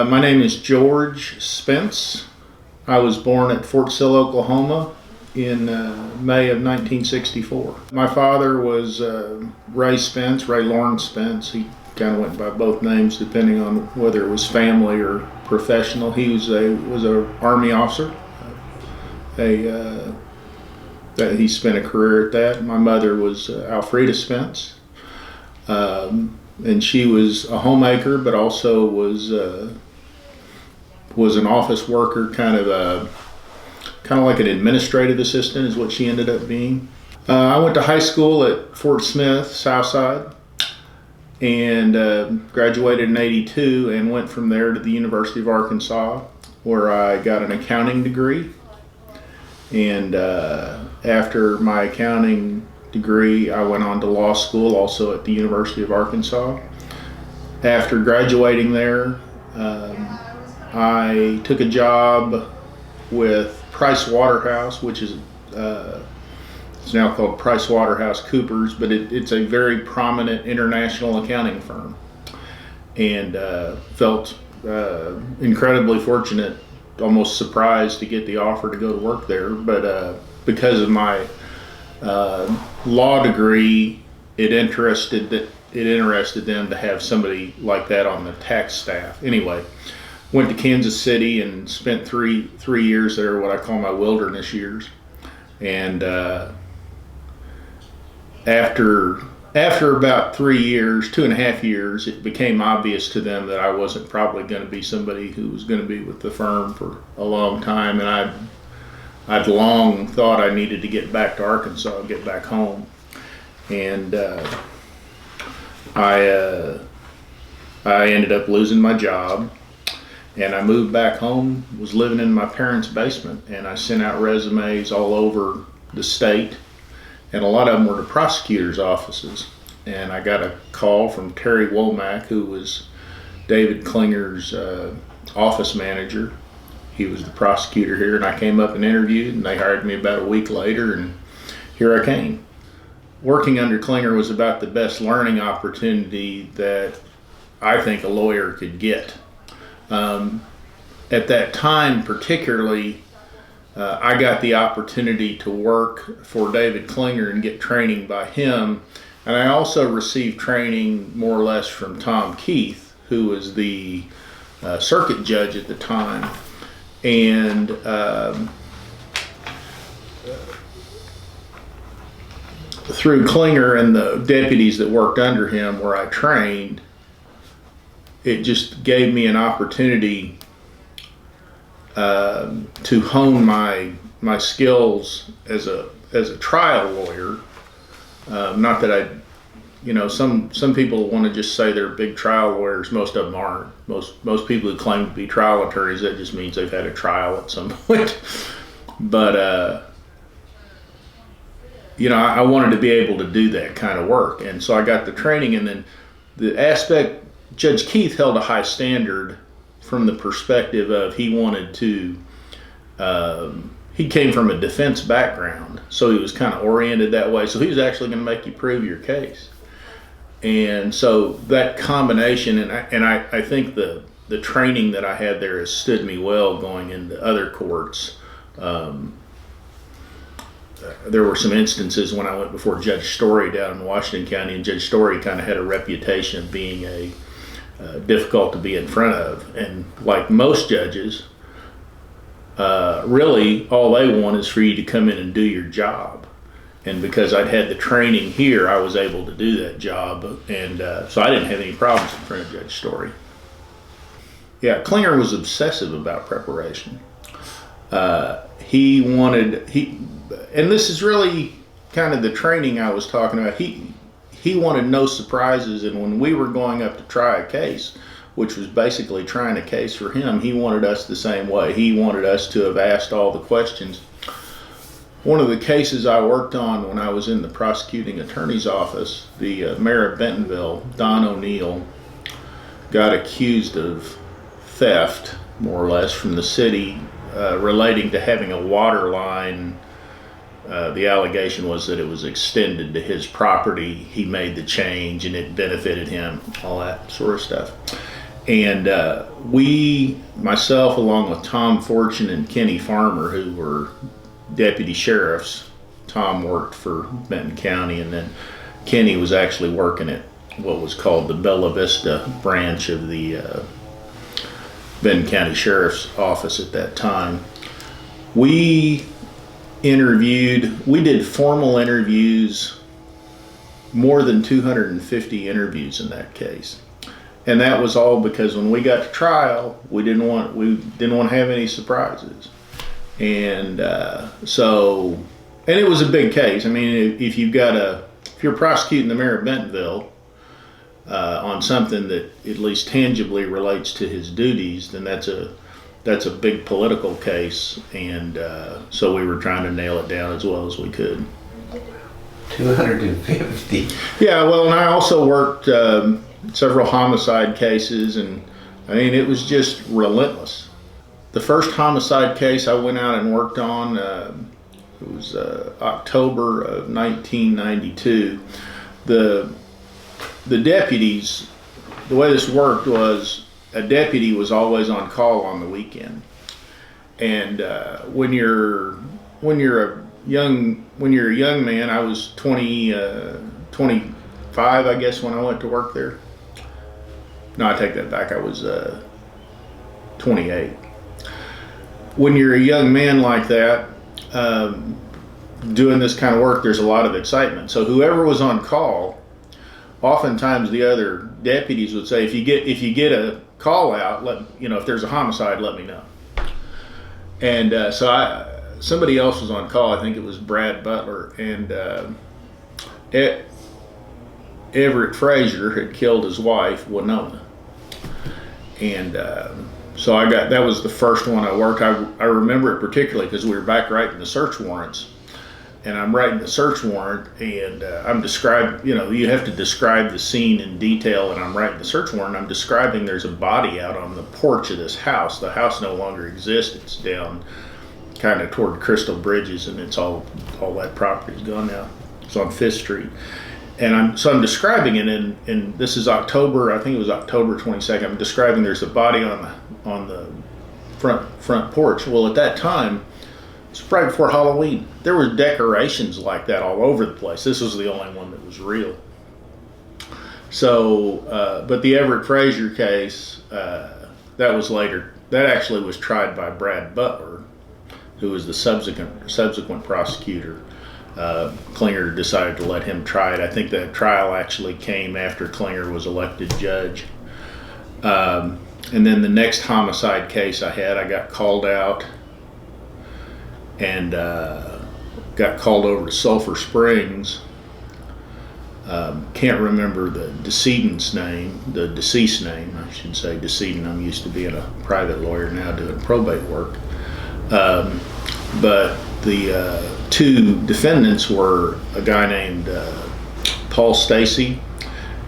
My name is George Spence. I was born at Fort Sill, Oklahoma in May of 1964. My father was Ray Spence, Ray Lawrence Spence. He kind of went by both names depending on whether it was family or professional. He was a Army officer. He spent a career at that. My mother was Alfreda Spence. And she was a homemaker, but also was an office worker, kind of like an administrative assistant is what she ended up being. I went to high school at Fort Smith, Southside, and graduated in '82 and went from there to the University of Arkansas, where I got an accounting degree. And after my accounting degree, I went on to law school, also at the University of Arkansas. After graduating there, I took a job with Price Waterhouse, which is it's now called Price Waterhouse Coopers, but it's a very prominent international accounting firm, and felt incredibly fortunate, almost surprised to get the offer to go to work there. But because of my law degree, it interested them to have somebody like that on the tax staff. Anyway, went to Kansas City and spent three years there, what I call my wilderness years. And after about 3 years, 2.5 years, it became obvious to them that I wasn't probably going to be somebody who was going to be with the firm for a long time. And I'd long thought I needed to get back to Arkansas, get back home. And I ended up losing my job, and I moved back home, was living in my parents' basement, and I sent out resumes all over the state, and a lot of them were to prosecutors' offices. And I got a call from Terry Womack, who was David Klinger's office manager. He was the prosecutor here, and I came up and interviewed, and they hired me about a week later, and here I came. Working under Klinger was about the best learning opportunity that I think a lawyer could get. At that time particularly, I got the opportunity to work for David Klinger and get training by him, and I also received training more or less from Tom Keith, who was the circuit judge at the time. And through Klinger and the deputies that worked under him where I trained, it just gave me an opportunity to hone my skills as a trial lawyer. Not that some people want to just say they're big trial lawyers. Most of them aren't. Most people who claim to be trial attorneys, that just means they've had a trial at some point. But I wanted to be able to do that kind of work, and so I got the training. And then the aspect, Judge Keith held a high standard from the perspective of he wanted to. He came from a defense background, so he was kind of oriented that way. So he was actually going to make you prove your case. And so that combination, and I think the training that I had there has stood me well going into other courts. There were some instances when I went before Judge Story down in Washington County, and Judge Story kind of had a reputation of being difficult to be in front of. And like most judges, really all they want is for you to come in and do your job. And because I'd had the training here, I was able to do that job, and so I didn't have any problems in front of Judge Story. Yeah, Klinger was obsessive about preparation. And this is really kind of the training I was talking about. He wanted no surprises, and when we were going up to try a case, which was basically trying a case for him, he wanted us the same way. He wanted us to have asked all the questions. One of the cases I worked on when I was in the prosecuting attorney's office, the mayor of Bentonville, Don O'Neill, got accused of theft, more or less, from the city relating to having a water line. The allegation was that it was extended to his property. He made the change and it benefited him, all that sort of stuff. And myself, along with Tom Fortune and Kenny Farmer, who were deputy sheriffs. Tom worked for Benton County, and then Kenny was actually working at what was called the Bella Vista branch of the Benton County Sheriff's Office at that time. We did formal interviews, more than 250 interviews in that case. And that was all because when we got to trial, we didn't want to have any surprises. And and it was a big case. I mean, if you're prosecuting the mayor of Bentonville on something that at least tangibly relates to his duties, then that's a big political case. And so we were trying to nail it down as well as we could. 250. Yeah, well, and I also worked several homicide cases, and I mean, it was just relentless. The first homicide case I went out and worked on, it was October of 1992. The deputies, the way this worked was a deputy was always on call on the weekend. And when you're a young man, I was 25, I guess, when I went to work there. No, I take that back. I was 28. When you're a young man like that, doing this kind of work, there's a lot of excitement. So whoever was on call, oftentimes the other deputies would say, if you get a call out, if there's a homicide, let me know. And somebody else was on call. I think it was Brad Butler, and Everett Frazier had killed his wife, Winona. And so that was the first one I worked. I remember it particularly because we were back writing the search warrants, and I'm writing the search warrant, and I'm describing, you have to describe the scene in detail, and I'm writing the search warrant. I'm describing there's a body out on the porch of this house. The house no longer exists. It's down kind of toward Crystal Bridges, and it's all that property's gone now. It's on 5th Street. And I'm describing it, and this is October, I think it was October 22nd. I'm describing there's a body on the front porch. Well, at that time, it's right before Halloween. There were decorations like that all over the place. This was the only one that was real. So, but the Everett Frazier case, that was later. That actually was tried by Brad Butler, who was the subsequent prosecutor. Klinger decided to let him try it. I think that trial actually came after Klinger was elected judge. And then the next homicide case I got called out and got called over to Sulphur Springs. Can't remember the deceased name, I should say. Decedent, I'm used to being a private lawyer now doing probate work. But the two defendants were a guy named Paul Stacy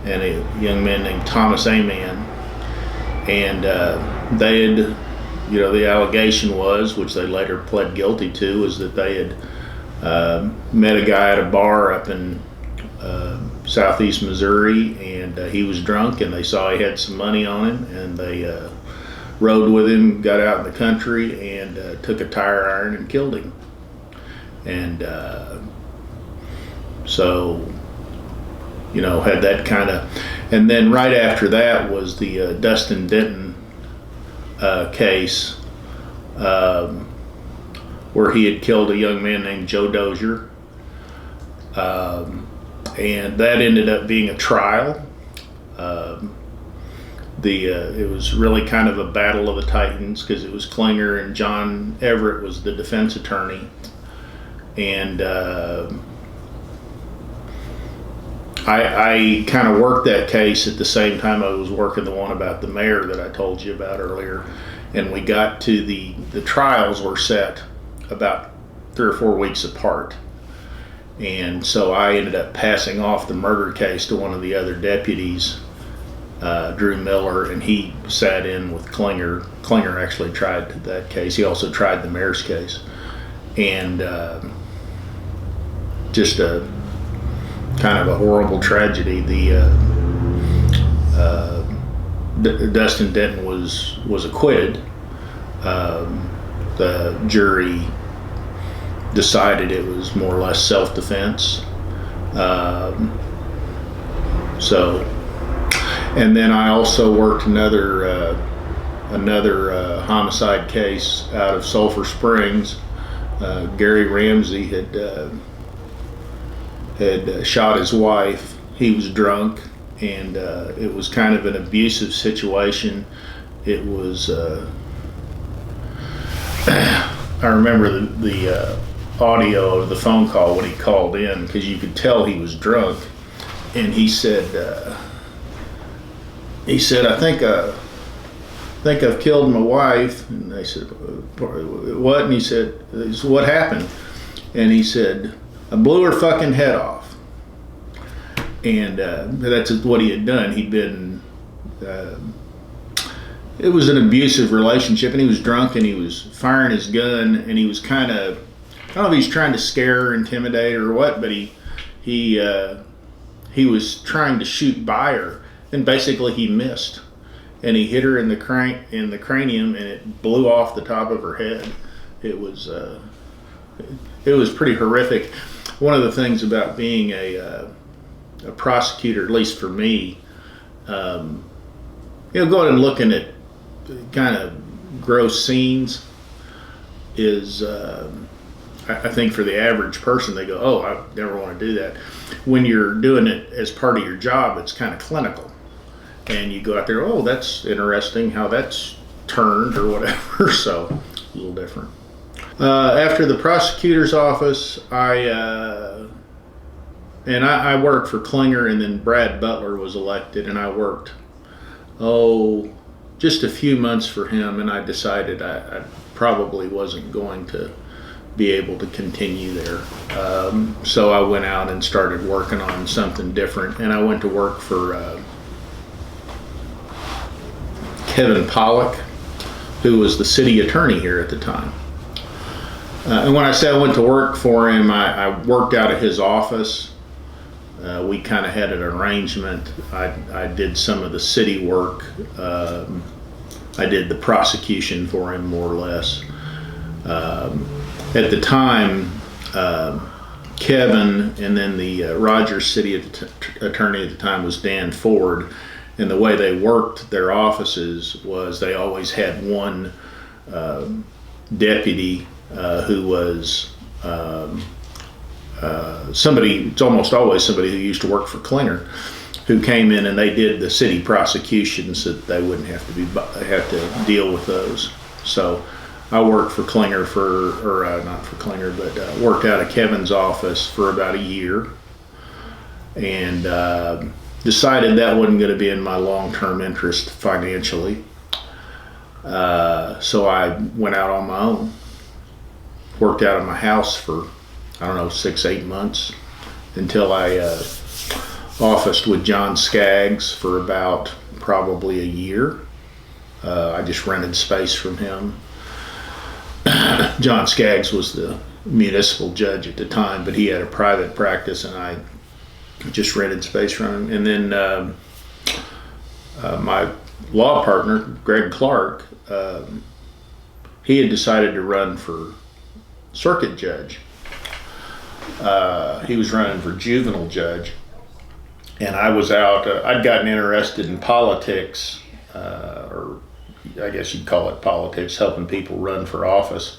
and a young man named Thomas Aman. And they had, the allegation was, which they later pled guilty to, is that they had met a guy at a bar up in southeast Missouri, and he was drunk, and they saw he had some money on him, and they rode with him, got out in the country, and took a tire iron and killed him. And so, had that kind of, and then right after that was the Dustin Denton case, where he had killed a young man named Joe Dozier. And that ended up being a trial. It was really kind of a battle of the titans, because it was Klinger and John Everett was the defense attorney. And I kind of worked that case at the same time I was working the one about the mayor that I told you about earlier. And we got to the trials were set about 3 or 4 weeks apart. And so I ended up passing off the murder case to one of the other deputies, Drew Miller, and he sat in with Klinger. Klinger actually tried that case. He also tried the mayor's case. And just a Dustin Denton was acquitted. The jury decided it was more or less self-defense. And then I also worked another homicide case out of Sulphur Springs. Gary Ramsey had shot his wife. He was drunk, and it was kind of an abusive situation. It was. I remember the audio of the phone call when he called in, because you could tell he was drunk, and he said, "I think I've killed my wife." And they said, "What?" And he said, "What happened?" And he said, "I blew her fucking head off." And that's what he had done. He'd been. It was an abusive relationship, and he was drunk, and he was firing his gun, and he was kind of, I don't know if he's trying to scare or intimidate or what, but he was trying to shoot by her, and basically he missed, and he hit her in the cranium, and it blew off the top of her head. It was pretty horrific. One of the things about being a prosecutor, at least for me, going and looking at kind of gross scenes is, I think for the average person, they go, "Oh, I never want to do that." When you're doing it as part of your job, it's kind of clinical, and you go out there, "Oh, that's interesting how that's turned," or whatever. So a little different. After the prosecutor's office, I worked for Klinger, and then Brad Butler was elected, and I worked just a few months for him, and I decided I probably wasn't going to be able to continue there. So I went out and started working on something different, and I went to work for Kevin Pollock, who was the city attorney here at the time. And when I say I went to work for him, I worked out of his office. We kind of had an arrangement. I did some of the city work. I did the prosecution for him, more or less. At the time, Kevin, and then the Rogers city attorney at the time was Dan Ford, and the way they worked their offices was they always had one deputy who was somebody. It's almost always somebody who used to work for Klinger, who came in and they did the city prosecutions so that they wouldn't have to deal with those. So I worked for Klinger not for Klinger, but worked out of Kevin's office for about a year, and decided that wasn't going to be in my long-term interest financially. So I went out on my own, worked out of my house for, 6-8 months, until I officed with John Skaggs for about probably a year. I just rented space from him. John Skaggs was the municipal judge at the time, but he had a private practice, and I just rented space from him. And then my law partner, Greg Clark, he had decided to run for circuit judge. He was running for juvenile judge, and I was out. I'd gotten interested in politics, or I guess you'd call it politics, helping people run for office.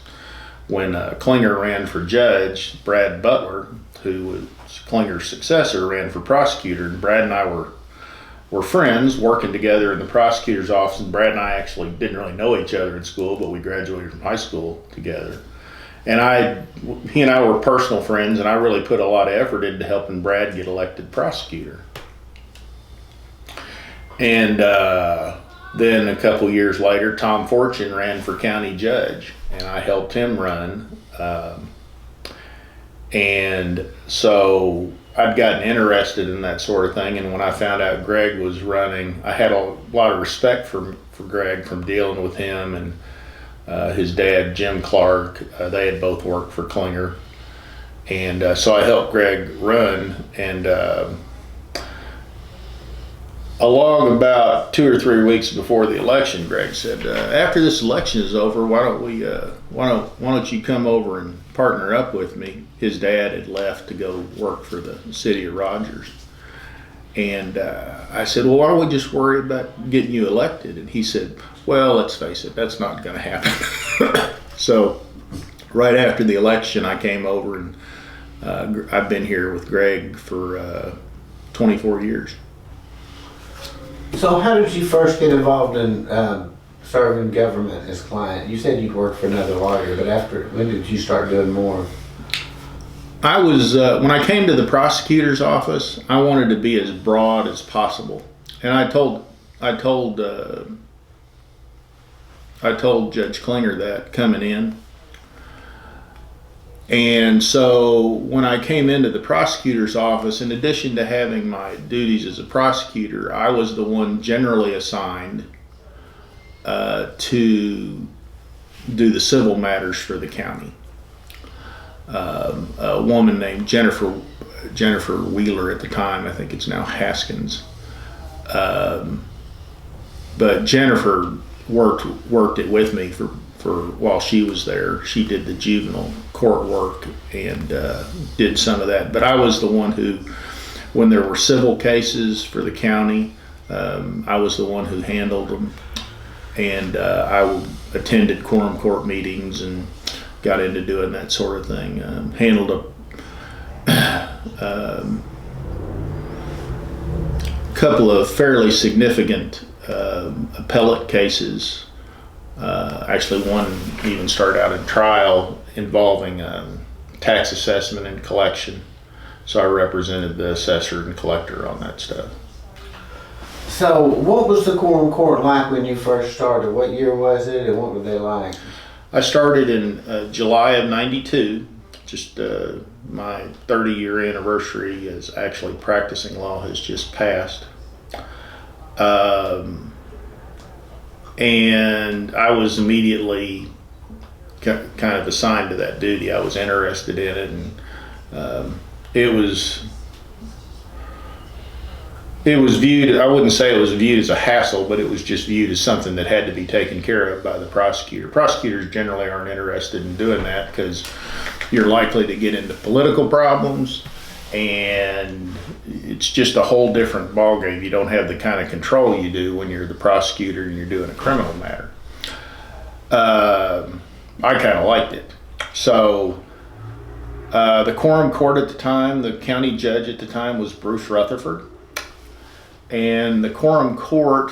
When Klinger ran for judge, Brad Butler, who was Klinger's successor, ran for prosecutor, and Brad and I were friends working together in the prosecutor's office. And Brad and I actually didn't really know each other in school, but we graduated from high school together. And he and I were personal friends, and I really put a lot of effort into helping Brad get elected prosecutor. And then a couple years later, Tom Fortune ran for county judge, and I helped him run. And so I'd gotten interested in that sort of thing, and when I found out Greg was running, I had a lot of respect for Greg from dealing with him, and his dad, Jim Clark. They had both worked for Klinger. And so I helped Greg run, and along about 2 or 3 weeks before the election, Greg said, "After this election is over, why don't you come over and partner up with me?" His dad had left to go work for the city of Rogers, and I said, "Well, why don't we just worry about getting you elected?" And he said, "Well, let's face it, that's not going to happen." So, right after the election, I came over, and I've been here with Greg for 24 years. So how did you first get involved in serving government as client? You said you'd worked for another lawyer, but when did you start doing more? I was, when I came to the prosecutor's office, I wanted to be as broad as possible. And I told Judge Klinger that coming in. And so when I came into the prosecutor's office, in addition to having my duties as a prosecutor, I was the one generally assigned to do the civil matters for the county. A woman named Jennifer Wheeler at the time, I think it's now Haskins, but Jennifer worked it with me for while she was there. She did the juvenile court work and did some of that. But I was the one who, when there were civil cases for the county, I was the one who handled them. And I attended quorum court meetings and got into doing that sort of thing. Handled a couple of fairly significant appellate cases. Actually, one even started out in trial involving tax assessment and collection. So I represented the assessor and collector on that stuff. So what was the quorum court like when you first started? What year was it, and what were they like? I started in July of '92. Just my 30-year anniversary as actually practicing law has just passed. And I was immediately kind of assigned to that duty. I was interested in it, and it was viewed, I wouldn't say it was viewed as a hassle, but it was just viewed as something that had to be taken care of by the prosecutor. Prosecutors generally aren't interested in doing that because you're likely to get into political problems, and it's just a whole different ballgame. You don't have the kind of control you do when you're the prosecutor and you're doing a criminal matter. I kind of liked it. So the quorum court at the time, the county judge at the time was Bruce Rutherford. And the quorum court,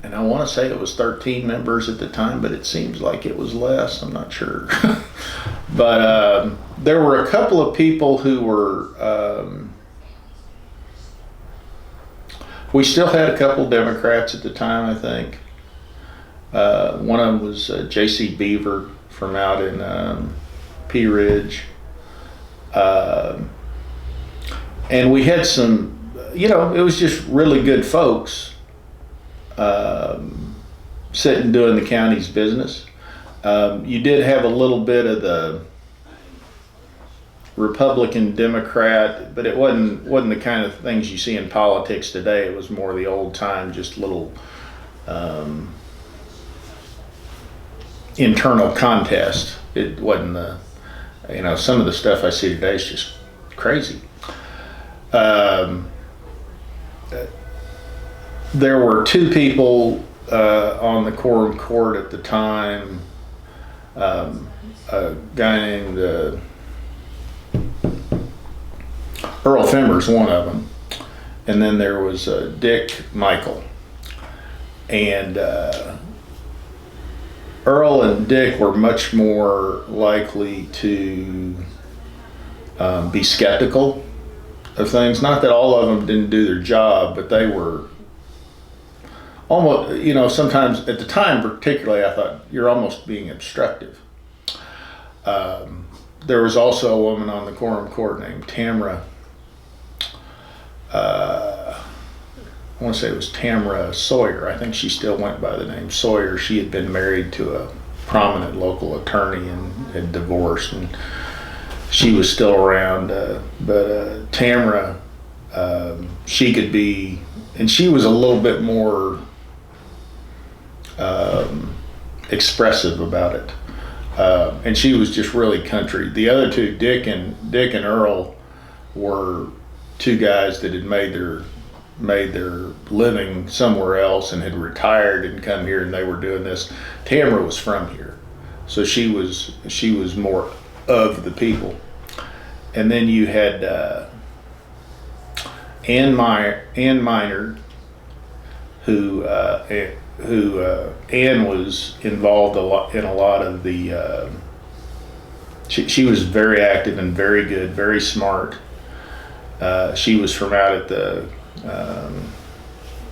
and I want to say it was 13 members at the time, but it seems like it was less. I'm not sure. But there were a couple of people who were, we still had a couple Democrats at the time, I think. One of them was J.C. Beaver from out in Pea Ridge. And we had some, it was just really good folks sitting doing the county's business. You did have a little bit of the Republican, Democrat, but it wasn't the kind of things you see in politics today. It was more the old time, just little internal contest. It wasn't the, some of the stuff I see today is just crazy. There were two people on the quorum court at the time. A guy named Earl Fimmer's one of them, and then there was Dick Michael. And Earl and Dick were much more likely to be skeptical of things. Not that all of them didn't do their job, but they were almost, sometimes at the time particularly, I thought you're almost being obstructive. There was also a woman on the quorum court named Tamra. I want to say it was Tamra Sawyer. I think she still went by the name Sawyer. She had been married to a prominent local attorney and had divorced, and she was still around. But Tamra she could be, and she was a little bit more expressive about it. And she was just really country. The other two, Dick and Earl, were two guys that had made their living somewhere else and had retired and come here, and they were doing this. Tamara was from here, so she was more of the people. And then you had Ann Minor, who Ann was involved in a lot of the. She was very active and very good, very smart. She was from out at the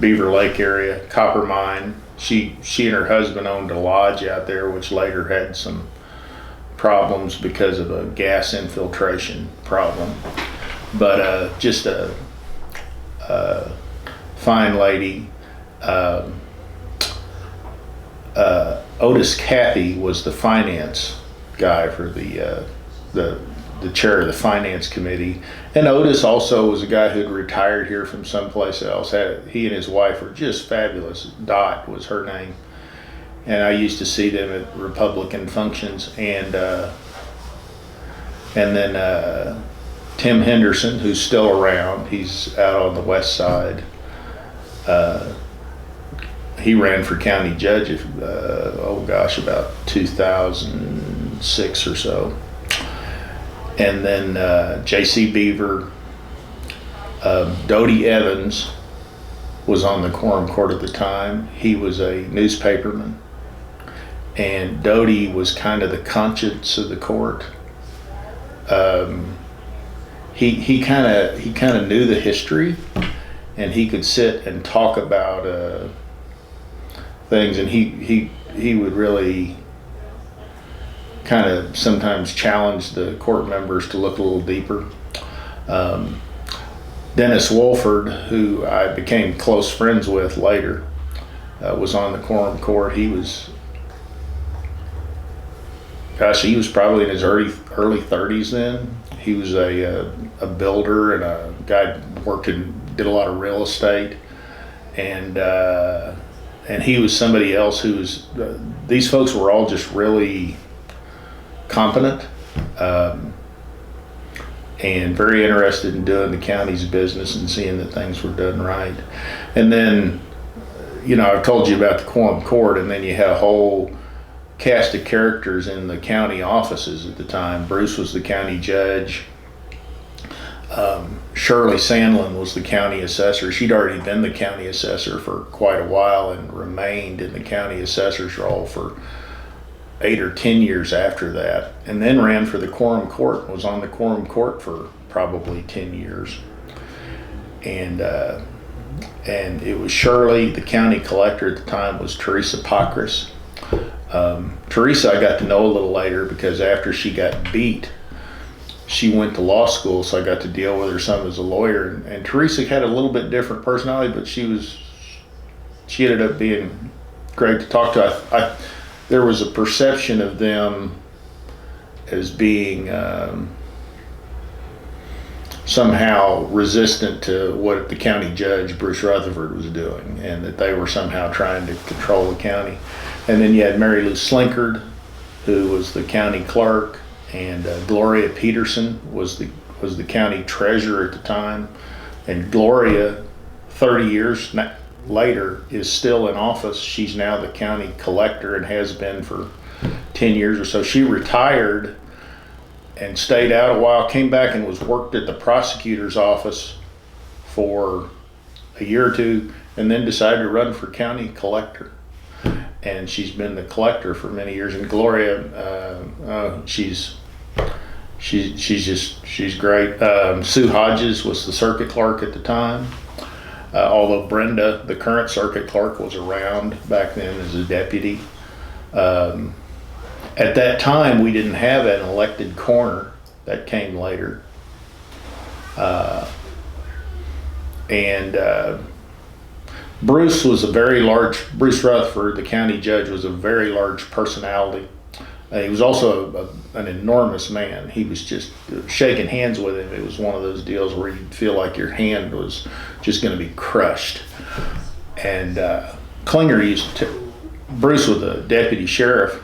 Beaver Lake area, copper mine. She and her husband owned a lodge out there, which later had some problems because of a gas infiltration problem. But just a fine lady. Otis Cathy was the finance guy for the chair of the finance committee, and Otis also was a guy who'd retired here from someplace else. He and his wife were just fabulous. Dot was her name, and I used to see them at Republican functions. And then Tim Henderson, who's still around. He's out on the west side. He ran for county judge, about 2006 or so. And then J.C. Beaver, Dodie Evans was on the quorum court at the time. He was a newspaperman, and Dodie was kind of the conscience of the court. He kind of knew the history, and he could sit and talk about things, and he would really kind of sometimes challenge the court members to look a little deeper. Dennis Wolford, who I became close friends with later, was on the quorum court. He was probably in his early 30s then. He was a builder and a guy who did a lot of real estate, and he was somebody else who was. These folks were all just really competent and very interested in doing the county's business and seeing that things were done right. And then, I've told you about the quorum court, and then you had a whole cast of characters in the county offices at the time. Bruce was the county judge. Shirley Sandlin was the county assessor. She'd already been the county assessor for quite a while and remained in the county assessor's role for 8 or 10 years after that, and then ran for the quorum court, was on the quorum court for probably 10 years. And it was Shirley. The county collector at the time was Teresa Pockrass. Teresa I got to know a little later because after she got beat, she went to law school, so I got to deal with her some as a lawyer. And Teresa had a little bit different personality, but she ended up being great to talk to. There was a perception of them as being somehow resistant to what the county judge, Bruce Rutherford, was doing, and that they were somehow trying to control the county. And then you had Mary Lou Slinkard, who was the county clerk, and Gloria Peterson was the county treasurer at the time. And Gloria, 30 years later, is still in office. She's now the county collector and has been for 10 years or so. She retired and stayed out a while, came back and worked at the prosecutor's office for a year or two, and then decided to run for county collector. And she's been the collector for many years. And Gloria, she's great. Sue Hodges was the circuit clerk at the time. Although Brenda, the current circuit clerk, was around back then as a deputy. At that time, we didn't have an elected coroner. That came later. Bruce Rutherford, the county judge, was a very large personality. He was also an enormous man. He was just shaking hands with him. It was one of those deals where you'd feel like your hand was just going to be crushed. And Klinger Bruce was a deputy sheriff,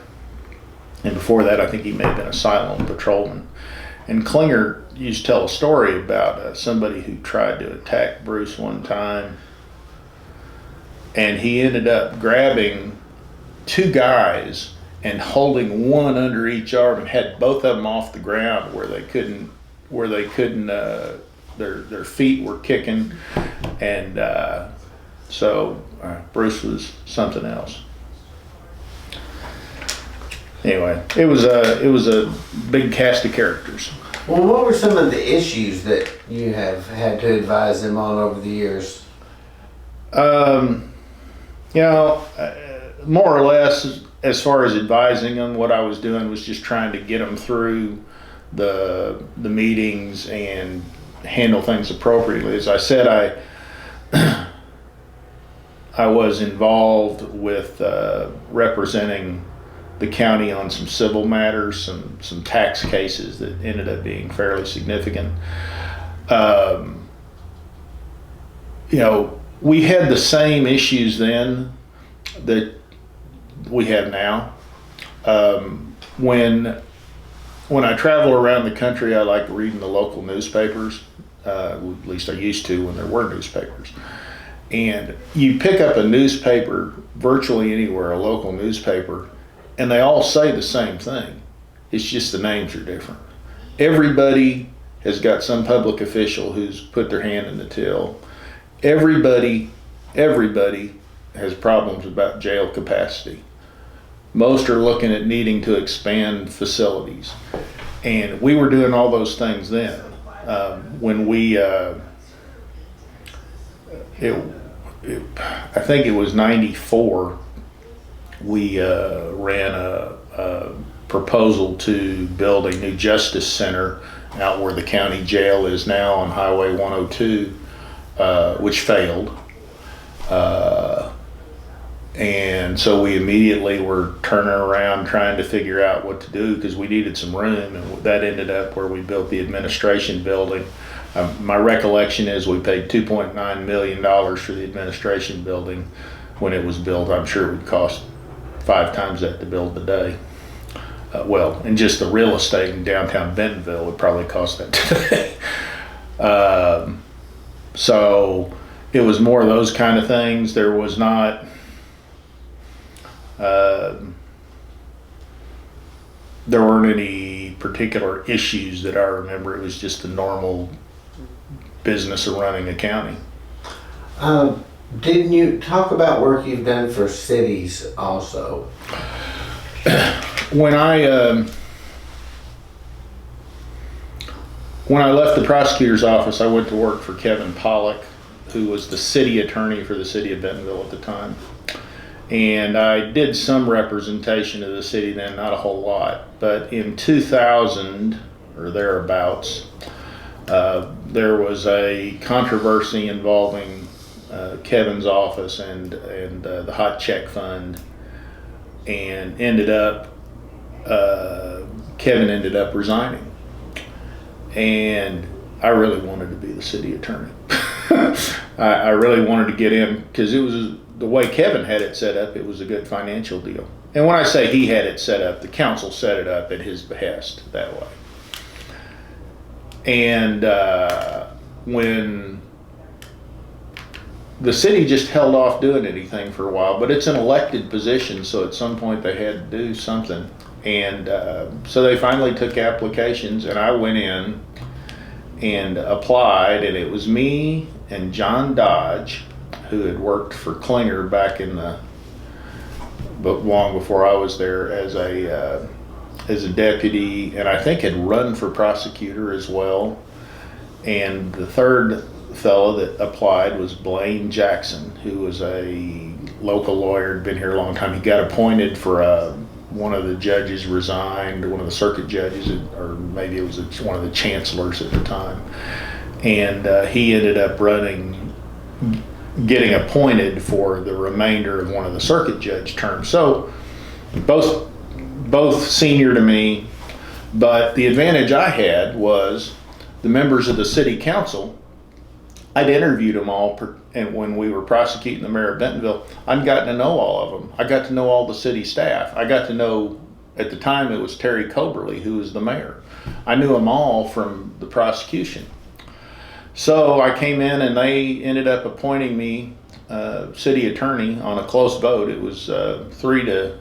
and before that I think he may have been a silent patrolman. And Klinger used to tell a story about somebody who tried to attack Bruce one time, and he ended up grabbing two guys and holding one under each arm and had both of them off the ground where they couldn't their feet were kicking, and so Bruce was something else. Anyway, it was a big cast of characters. Well, what were some of the issues that you have had to advise them on over the years? More or less, as far as advising them, what I was doing was just trying to get them through the meetings and handle things appropriately. As I said, I was involved with representing the county on some civil matters, some tax cases that ended up being fairly significant. We had the same issues then that we have now. When I travel around the country, I like reading the local newspapers. At least I used to when there were newspapers. And you pick up a newspaper virtually anywhere, a local newspaper, and they all say the same thing. It's just the names are different. Everybody has got some public official who's put their hand in the till. Everybody has problems about jail capacity. Most are looking at needing to expand facilities. And we were doing all those things then. When we, I think it was 94, we ran a proposal to build a new justice center out where the county jail is now on Highway 102, which failed. And so we immediately were turning around trying to figure out what to do because we needed some room, and that ended up where we built the administration building. My recollection is we paid $2.9 million for the administration building when it was built. I'm sure it would cost 5 times that to build today. And just the real estate in downtown Bentonville would probably cost that today. So it was more of those kind of things. There was not, there weren't any particular issues that I remember. It was just the normal business of running a county. Didn't you talk about work you've done for cities also? When I left the prosecutor's office, I went to work for Kevin Pollock, who was the city attorney for the city of Bentonville at the time. And I did some representation of the city then, not a whole lot. But in 2000 or thereabouts, there was a controversy involving Kevin's office and the hot check fund, and Kevin ended up resigning. And I really wanted to be the city attorney. I really wanted to get in because it was the way Kevin had it set up. It was a good financial deal. And when I say he had it set up, the council set it up at his behest that way. And when the city just held off doing anything for a while, but it's an elected position, so at some point they had to do something. And so they finally took applications, and I went in and applied, and it was me and John Dodge, who had worked for Klinger back but long before I was there as a deputy, and I think had run for prosecutor as well. And the third fellow that applied was Blaine Jackson, who was a local lawyer, had been here a long time. He got appointed for one of the judges resigned, one of the circuit judges, or maybe it was one of the chancellors at the time. And he ended up getting appointed for the remainder of one of the circuit judge terms. So both both senior to me, but the advantage I had was the members of the city council. I'd interviewed them all, and when we were prosecuting the mayor of Bentonville, I'd gotten to know all of them. I got to know all the city staff. I got to know, at the time it was Terry Coberly, who was the mayor. I knew them all from the prosecution. So I came in and they ended up appointing me city attorney on a close vote. It was 3 to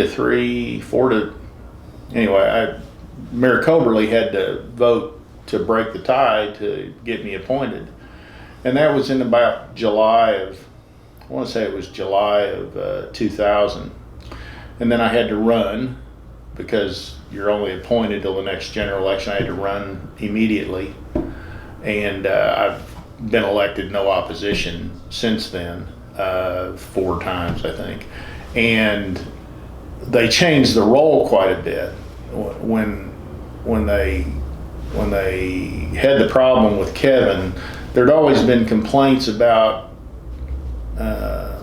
3, 4 to, anyway, Mayor Coberly had to vote to break the tie to get me appointed. And that was in about July of, I want to say it was July of 2000. And then I had to run, because you're only appointed till the next general election. I had to run immediately. And I've been elected no opposition since then, 4 times, I think. And they changed the role quite a bit when they had the problem with Kevin. There'd always been complaints about, and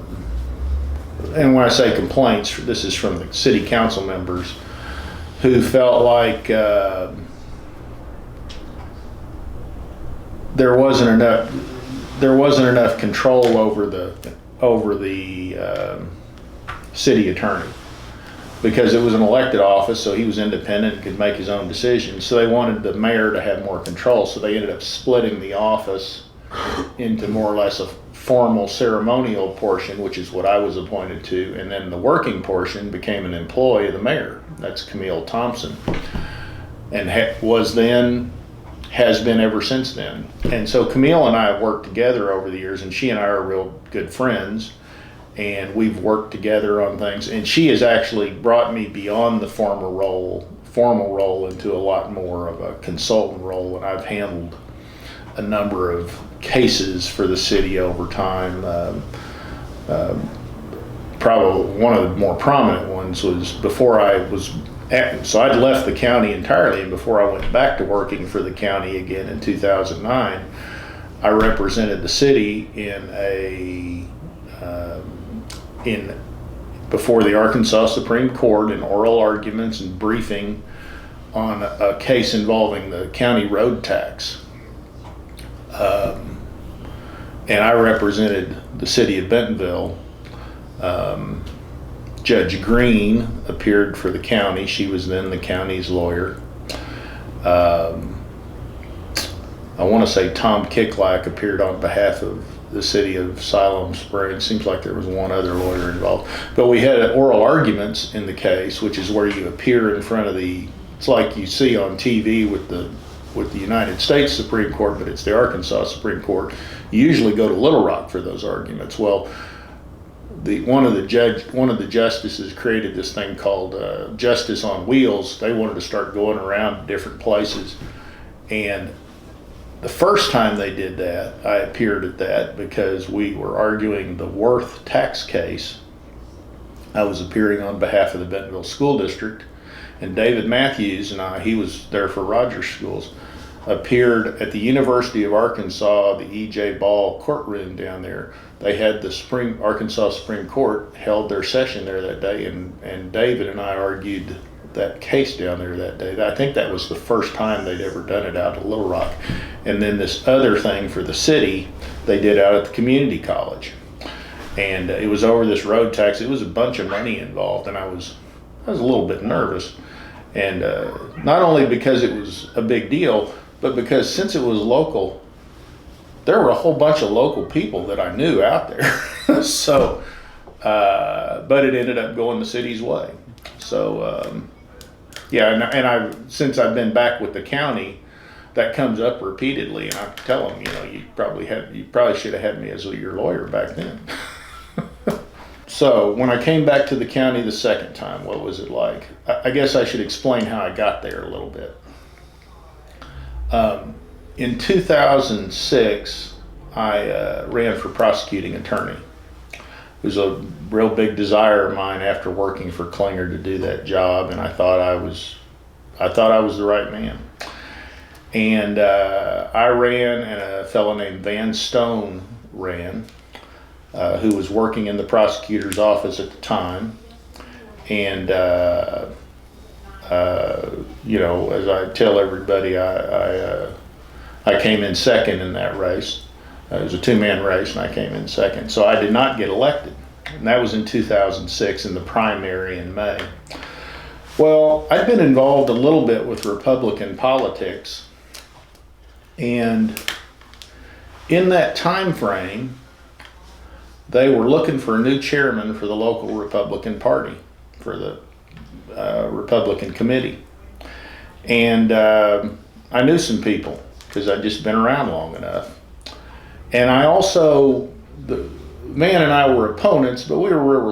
when I say complaints, this is from the city council members who felt like there wasn't enough control over the city attorney, because it was an elected office, so he was independent and could make his own decisions. So they wanted the mayor to have more control, so they ended up splitting the office into more or less a formal ceremonial portion, which is what I was appointed to, and then the working portion became an employee of the mayor. That's Camille Thompson, and has been ever since then. And so Camille and I have worked together over the years, and she and I are real good friends. And we've worked together on things, and she has actually brought me beyond the formal role into a lot more of a consultant role, and I've handled a number of cases for the city over time. Probably one of the more prominent ones was before so I'd left the county entirely, and before I went back to working for the county again in 2009, I represented the city before the Arkansas Supreme Court in oral arguments and briefing on a case involving the county road tax. And I represented the city of Bentonville. Judge Green appeared for the county. She was then the county's lawyer. I want to say Tom Kicklack appeared on behalf of the city of Siloam Springs. Seems like there was one other lawyer involved. But we had oral arguments in the case, which is where you appear in front of it's like you see on TV with the United States Supreme Court, but it's the Arkansas Supreme Court. You usually go to Little Rock for those arguments. Well, one of the justices created this thing called Justice on Wheels. They wanted to start going around different places, and the first time they did that, I appeared at that because we were arguing the Worth tax case. I was appearing on behalf of the Bentonville School District, and David Matthews and he was there for Rogers Schools, appeared at the University of Arkansas, the E.J. Ball courtroom down there. They had the Arkansas Supreme Court held their session there that day, and David and I argued that case down there that day. I think that was the first time they'd ever done it out at Little Rock. And then this other thing for the city, they did out at the community college. And it was over this road tax. It was a bunch of money involved, and I was a little bit nervous. And not only because it was a big deal, but because since it was local, there were a whole bunch of local people that I knew out there. So, but it ended up going the city's way. So, yeah, and since I've been back with the county, that comes up repeatedly, and I tell them, you probably should have had me as your lawyer back then. So when I came back to the county the second time, what was it like? I guess I should explain how I got there a little bit. In 2006, I ran for prosecuting attorney. It was a real big desire of mine after working for Klinger to do that job, and I thought I was the right man. And I ran, and a fellow named Van Stone ran, who was working in the prosecutor's office at the time. And as I tell everybody, I came in second in that race. It was a two-man race, and I came in second. So I did not get elected, and that was in 2006 in the primary in May. Well, I've been involved a little bit with Republican politics, and in that time frame, they were looking for a new chairman for the local Republican Party, for the Republican committee. And I knew some people because I'd just been around long enough. And I also, the man and I were opponents, but we were real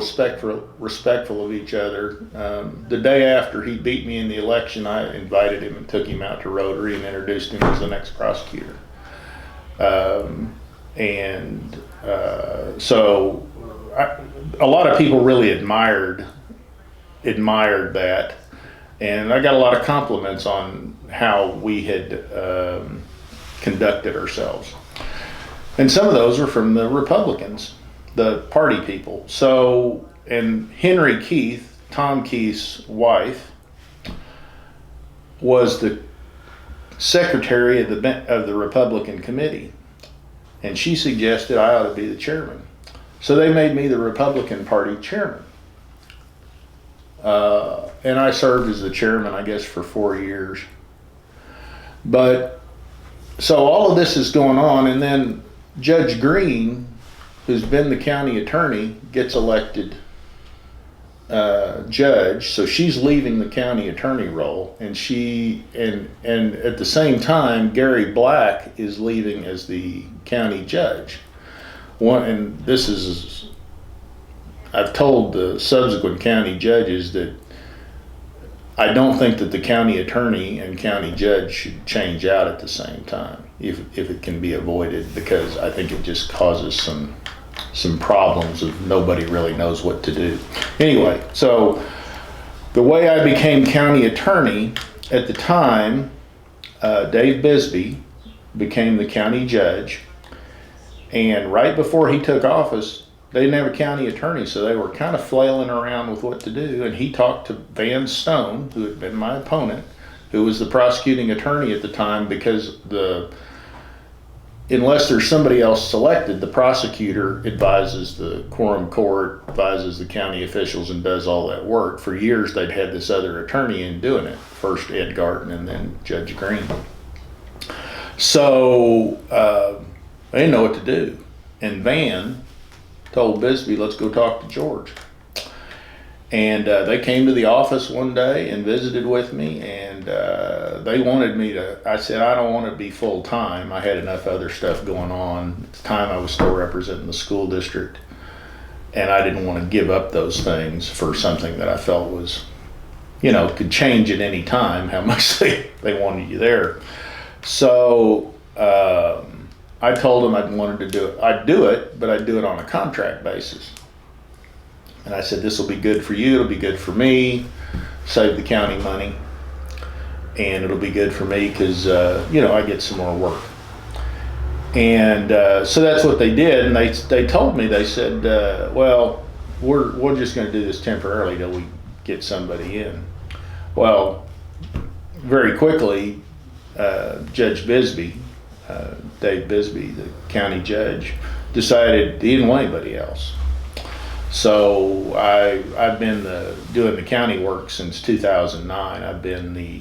respectful of each other. The day after he beat me in the election, I invited him and took him out to Rotary and introduced him as the next prosecutor. So a lot of people really admired that, and I got a lot of compliments on how we had conducted ourselves. And some of those were from the Republicans, the party people. So, and Henry Keith, Tom Keith's wife, was the secretary of the Republican committee, and she suggested I ought to be the chairman. So they made me the Republican Party chairman. And I served as the chairman, I guess, for 4 years. But, so all of this is going on, and then Judge Green, who's been the county attorney, gets elected judge, so she's leaving the county attorney role, and and at the same time, Gary Black is leaving as the county judge. And this is, I've told the subsequent county judges that I don't think that the county attorney and county judge should change out at the same time if it can be avoided, because I think it just causes some problems of nobody really knows what to do. Anyway, so the way I became county attorney at the time, Dave Bisbee became the county judge, and right before he took office, they didn't have a county attorney, so they were kind of flailing around with what to do, and he talked to Van Stone, who had been my opponent, who was the prosecuting attorney at the time, because unless there's somebody else selected, the prosecutor advises the quorum court, advises the county officials, and does all that work. For years, they'd had this other attorney in doing it, first Ed Garten and then Judge Green. So they didn't know what to do. And Van told Bisbee, let's go talk to George. And they came to the office one day and visited with me, and they wanted me to, I said, I don't want to be full-time. I had enough other stuff going on. At the time, I was still representing the school district, and I didn't want to give up those things for something that I felt was, could change at any time, how much they wanted you there. So I told them I'd wanted to do it. I'd do it, but I'd do it on a contract basis. And I said, this will be good for you, it'll be good for me, save the county money, and it'll be good for me because, I get some more work. And so that's what they did, and they told me, they said, well, we're just going to do this temporarily till we get somebody in. Well, very quickly, Judge Bisbee, Dave Bisbee, the county judge, decided he didn't want anybody else. So I've been doing the county work since 2009. I've been the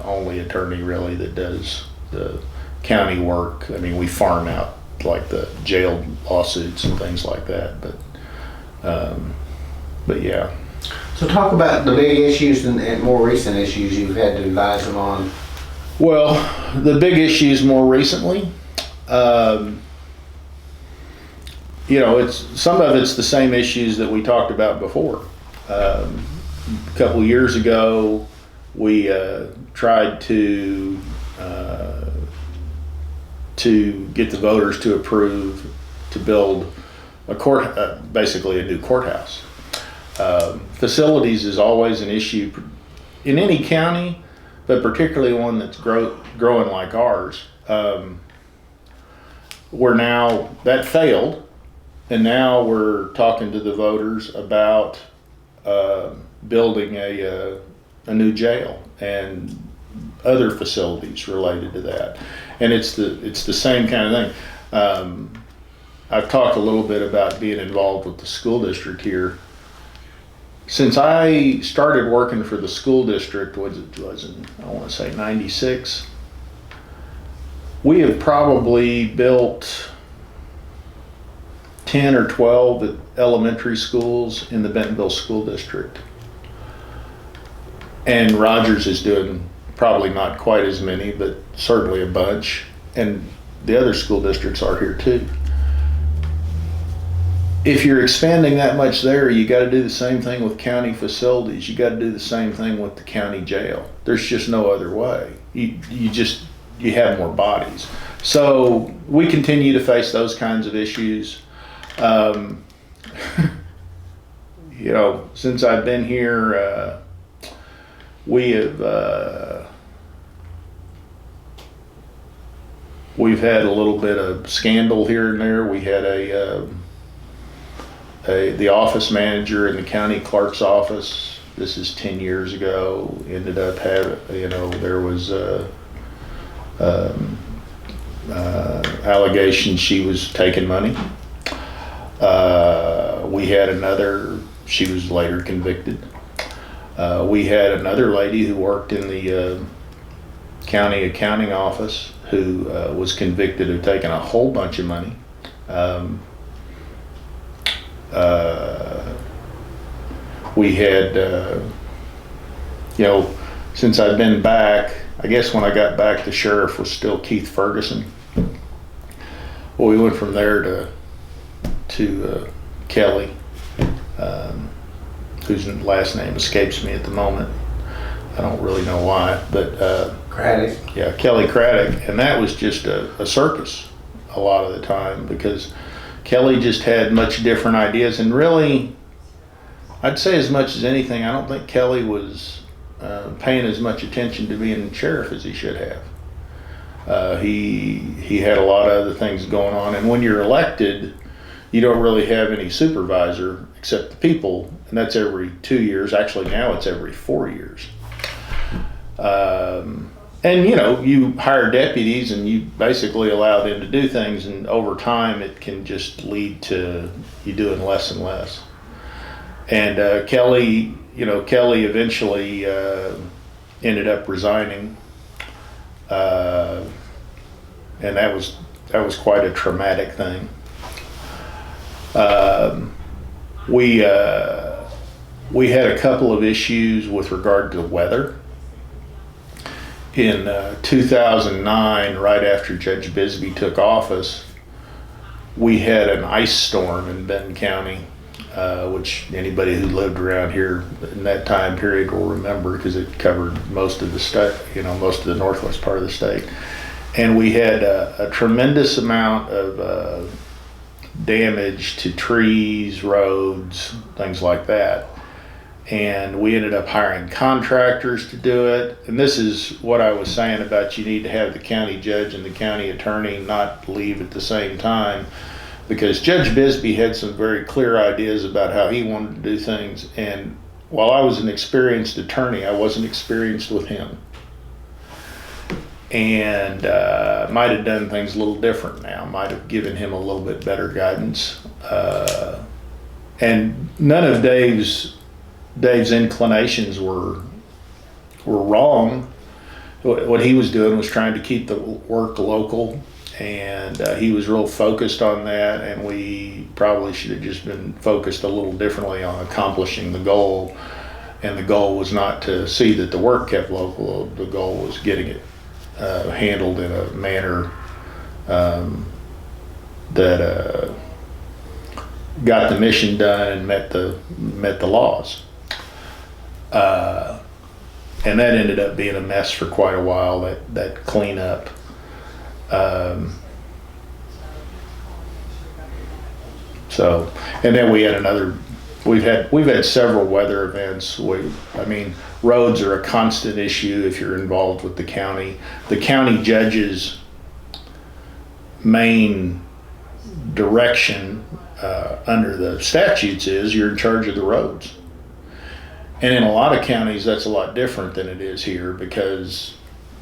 only attorney really that does the county work. I mean, we farm out like the jail lawsuits and things like that, but yeah. So talk about the big issues and more recent issues you've had to advise them on. Well, the big issues more recently, some of it's the same issues that we talked about before. A couple of years ago, we tried to get the voters to approve to build basically a new courthouse. Facilities is always an issue in any county, but particularly one that's growing like ours. That failed. And now we're talking to the voters about building a new jail and other facilities related to that. And it's the same kind of thing. I've talked a little bit about being involved with the school district here. Since I started working for the school district, was in, I want to say 96, we have probably built 10 or 12 elementary schools in the Bentonville School District. And Rogers is doing probably not quite as many, but certainly a bunch. And the other school districts are here too. If you're expanding that much there, you got to do the same thing with county facilities. You got to do the same thing with the county jail. There's just no other way. You have more bodies. So we continue to face those kinds of issues. Since I've been here, we've had a little bit of scandal here and there. We had the office manager in the county clerk's office. This is 10 years ago. Ended up having, there was allegations she was taking money. We had another. She was later convicted. We had another lady who worked in the county accounting office who was convicted of taking a whole bunch of money. We had, since I've been back, I guess when I got back, the sheriff was still Keith Ferguson. Well, we went from there to Kelly, whose last name escapes me at the moment. I don't really know why, but Craddock. Yeah, Kelly Craddock, and that was just a circus a lot of the time because Kelly just had much different ideas, and really, I'd say as much as anything, I don't think Kelly was paying as much attention to being sheriff as he should have. He had a lot of other things going on, and when you're elected, you don't really have any supervisor except the people, and that's every 2 years. Actually, now it's every 4 years. And you hire deputies and you basically allow them to do things, and over time it can just lead to you doing less and less. And Kelly eventually ended up resigning, and that was quite a traumatic thing. We had a couple of issues with regard to weather. In 2009, right after Judge Bisbee took office, we had an ice storm in Benton County, which anybody who lived around here in that time period will remember because it covered most of the state, most of the northwest part of the state. And we had a tremendous amount of damage to trees, roads, things like that. And we ended up hiring contractors to do it. And this is what I was saying about you need to have the county judge and the county attorney not leave at the same time, because Judge Bisbee had some very clear ideas about how he wanted to do things. And while I was an experienced attorney, I wasn't experienced with him. And might have done things a little different now, might have given him a little bit better guidance. And none of Dave's inclinations were wrong. What he was doing was trying to keep the work local, and he was real focused on that, and we probably should have just been focused a little differently on accomplishing the goal. And the goal was not to see that the work kept local. The goal was getting it handled in a manner that got the mission done and met the laws. And that ended up being a mess for quite a while, that cleanup. So, and then we had we've had several weather events. Roads are a constant issue if you're involved with the county. The county judge's main direction under the statutes is you're in charge of the roads. And in a lot of counties, that's a lot different than it is here because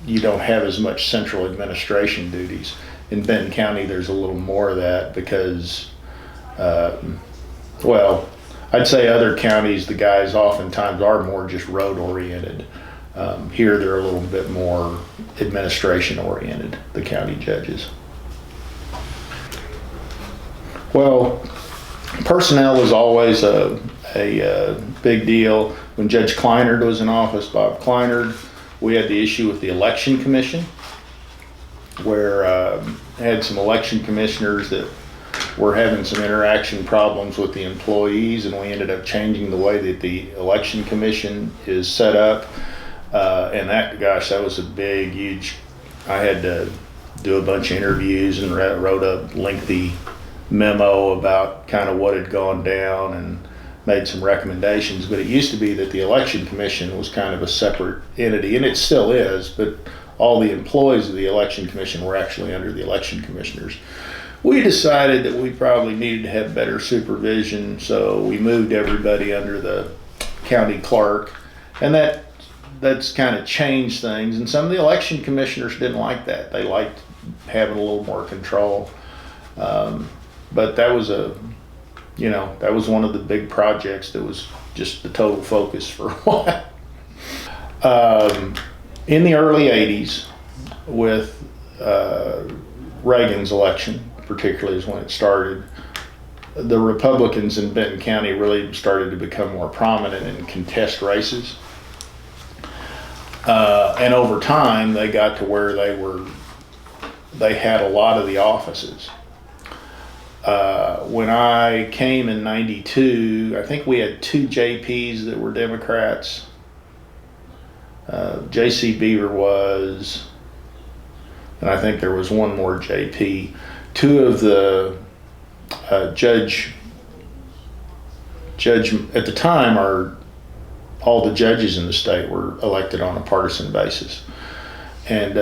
you don't have as much central administration duties. In Benton County, there's a little more of that because, well, I'd say other counties, the guys oftentimes are more just road oriented. Here, they're a little bit more administration oriented, the county judges. Well, personnel is always a big deal. When Judge Kleinert was in office, Bob Kleinert, we had the issue with the election commission, where had some election commissioners that were having some interaction problems with the employees, and we ended up changing the way that the election commission is set up. And that, gosh, that was a big, huge, I had to do a bunch of interviews and wrote a lengthy memo about kind of what had gone down and made some recommendations. But it used to be that the election commission was kind of a separate entity, and it still is, but all the employees of the election commission were actually under the election commissioners. We decided that we probably needed to have better supervision, so we moved everybody under the county clerk, and that's kind of changed things. And some of the election commissioners didn't like that. They liked having a little more control. But that was that was one of the big projects that was just the total focus for a while. In the early 80s, with Reagan's election, particularly is when it started, the Republicans in Benton County really started to become more prominent in contest races. And over time, they got to where they had a lot of the offices. When I came in '92, I think we had 2 JPs that were Democrats. J.C. Beaver was, and I think there was one more JP. 2 of the judge at the time, all the judges in the state were elected on a partisan basis. And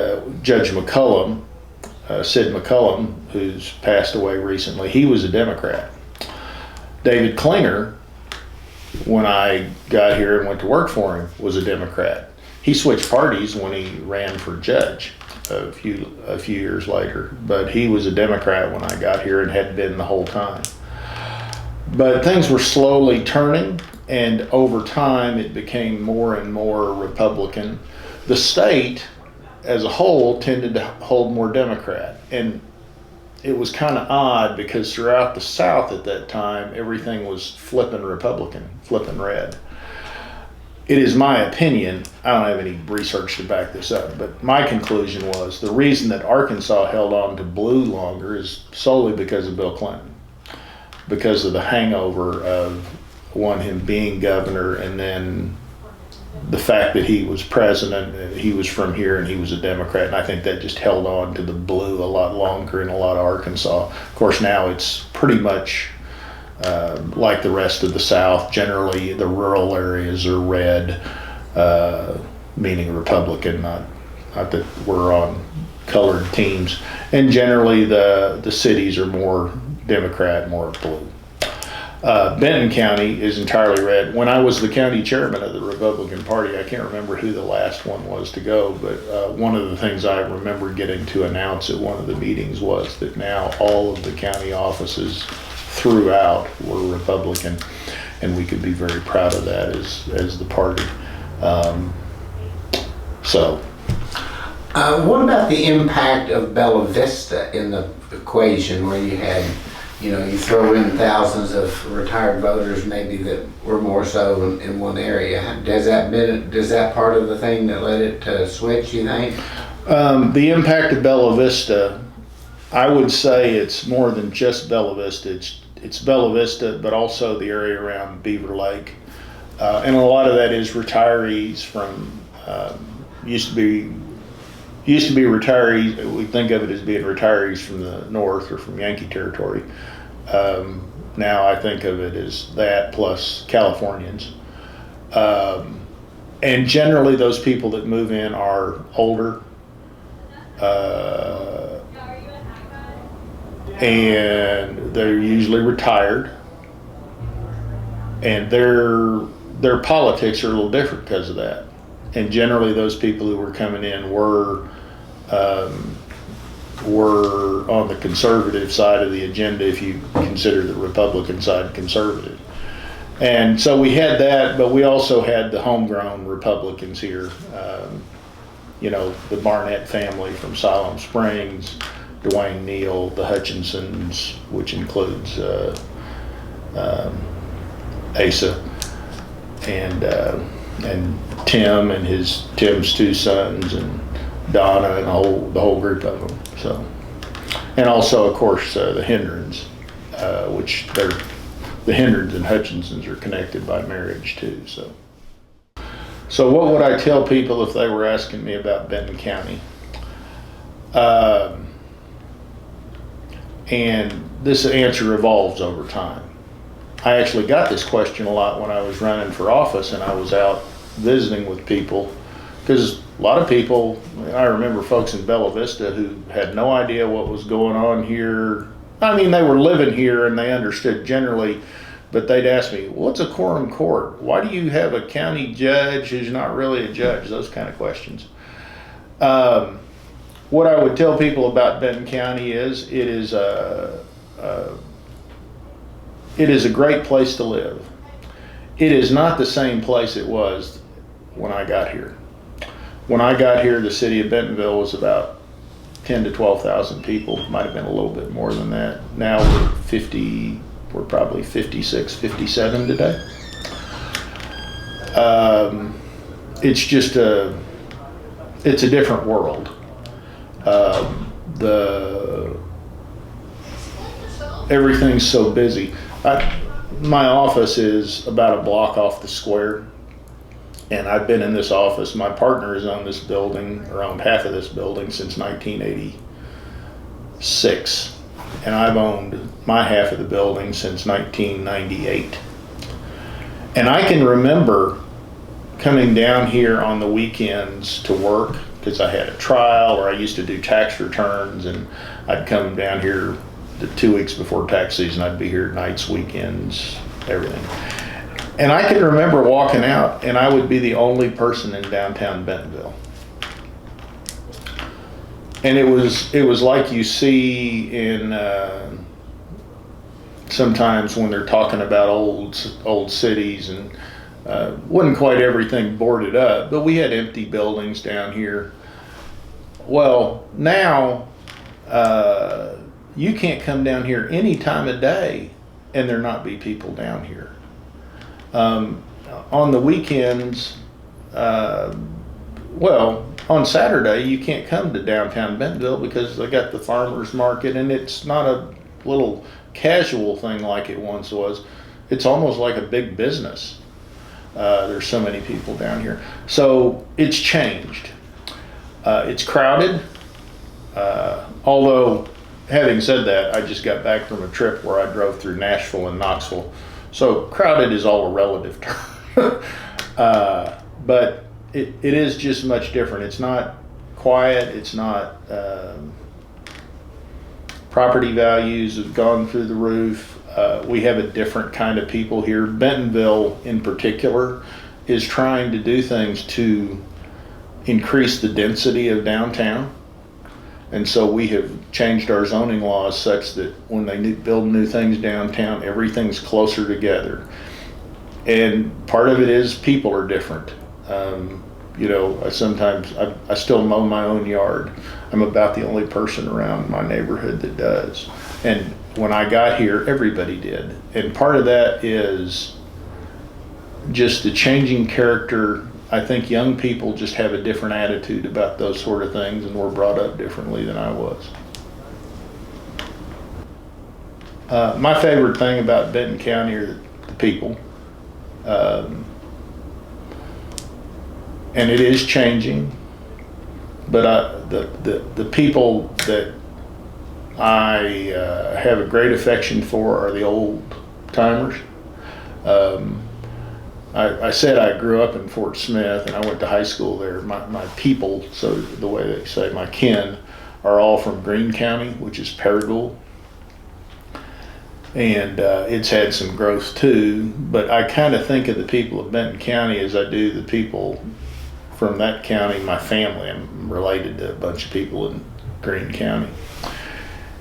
Judge McCullum, Sid McCullum, who's passed away recently, he was a Democrat. David Klinger, when I got here and went to work for him, was a Democrat. He switched parties when he ran for judge a few years later, but he was a Democrat when I got here and had been the whole time. But things were slowly turning, and over time it became more and more Republican. The state as a whole tended to hold more Democrat, and it was kind of odd because throughout the South at that time everything was flipping Republican, flipping red. It is my opinion, I don't have any research to back this up, but my conclusion was the reason that Arkansas held on to blue longer is solely because of Bill Clinton, because of the hangover of him being governor, and then the fact that he was president, he was from here and he was a Democrat, and I think that just held on to the blue a lot longer in a lot of Arkansas. Of course, now it's pretty much like the rest of the South. Generally, the rural areas are red, meaning Republican, not that we're on colored teams. And generally, the cities are more Democrat, more blue. Benton County is entirely red. When I was the county chairman of the Republican Party, I can't remember who the last one was to go, but one of the things I remember getting to announce at one of the meetings was that now all of the county offices throughout were Republican, and we could be very proud of that as the party. What about the impact of Bella Vista in the equation, where you had, you throw in thousands of retired voters maybe that were more so in one area? Does that part of the thing that led it to switch, you think? The impact of Bella Vista, I would say it's more than just Bella Vista. It's Bella Vista, but also the area around Beaver Lake. And a lot of that is retirees from, used to be retirees. We think of it as being retirees from the North or from Yankee Territory. Now I think of it as that plus Californians. And generally those people that move in are older. And they're usually retired. And their politics are a little different because of that. And generally those people who were coming in were on the conservative side of the agenda, if you consider the Republican side conservative. And so we had that, but we also had the homegrown Republicans here. The Barnett family from Siloam Springs, Dwayne Neal, the Hutchinsons, which includes Asa, and Tim and Tim's two sons, and Donna, and the whole group of them. So, and also of course the Hendrons, which the Hendrons and Hutchinsons are connected by marriage too. So what would I tell people if they were asking me about Benton County? And this answer evolves over time. I actually got this question a lot when I was running for office and I was out visiting with people, because a lot of people, I remember folks in Bella Vista who had no idea what was going on here. I mean, they were living here and they understood generally, but they'd ask me, what's a quorum court? Why do you have a county judge who's not really a judge? Those kind of questions. What I would tell people about Benton County is it is a great place to live. It is not the same place it was when I got here. When I got here, the city of Bentonville was about 10 to 12,000 people. Might have been a little bit more than that. Now we're probably 56, 57 today. It's a different world. Everything's so busy. My office is about a block off the square, and I've been in this office. My partner has owned this building, or owned half of this building, since 1986, and I've owned my half of the building since 1998. And I can remember coming down here on the weekends to work, because I had a trial, or I used to do tax returns, and I'd come down here the 2 weeks before tax season. I'd be here nights, weekends, everything. And I can remember walking out and I would be the only person in downtown Bentonville. And it was like you see in sometimes when they're talking about old cities, and wasn't quite everything boarded up, but we had empty buildings down here. Well, now you can't come down here any time of day and there not be people down here. On the weekends, on Saturday, you can't come to downtown Bentonville because they got the farmers market, and it's not a little casual thing like it once was. It's almost like a big business. There's so many people down here. So it's changed. It's crowded. Although, having said that, I just got back from a trip where I drove through Nashville and Knoxville. So crowded is all a relative term. But it is just much different. It's not quiet. It's not, property values have gone through the roof. We have a different kind of people here. Bentonville in particular is trying to do things to increase the density of downtown. And so we have changed our zoning laws such that when they build new things downtown, everything's closer together. And part of it is people are different. I still mow my own yard. I'm about the only person around my neighborhood that does. And when I got here, everybody did. And part of that is just the changing character. I think young people just have a different attitude about those sort of things, and were brought up differently than I was. My favorite thing about Benton County are the people. And it is changing, but the people that I have a great affection for are the old timers. I said I grew up in Fort Smith and I went to high school there. My people, so the way they say, my kin, are all from Greene County, which is Paragould. and it's had some growth too. But I kind of think of the people of Benton County as I do the people from that county. My family, I'm related to a bunch of people in Greene County,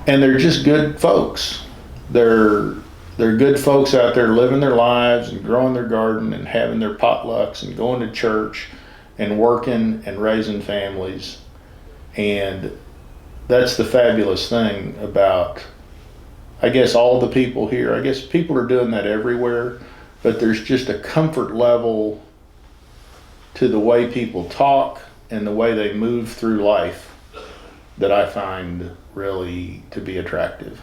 and they're just good folks. They're good folks out there living their lives and growing their garden and having their potlucks and going to church and working and raising families. And that's the fabulous thing about, I guess, all the people here. I guess people are doing that everywhere, but there's just a comfort level to the way people talk and the way they move through life that I find really to be attractive.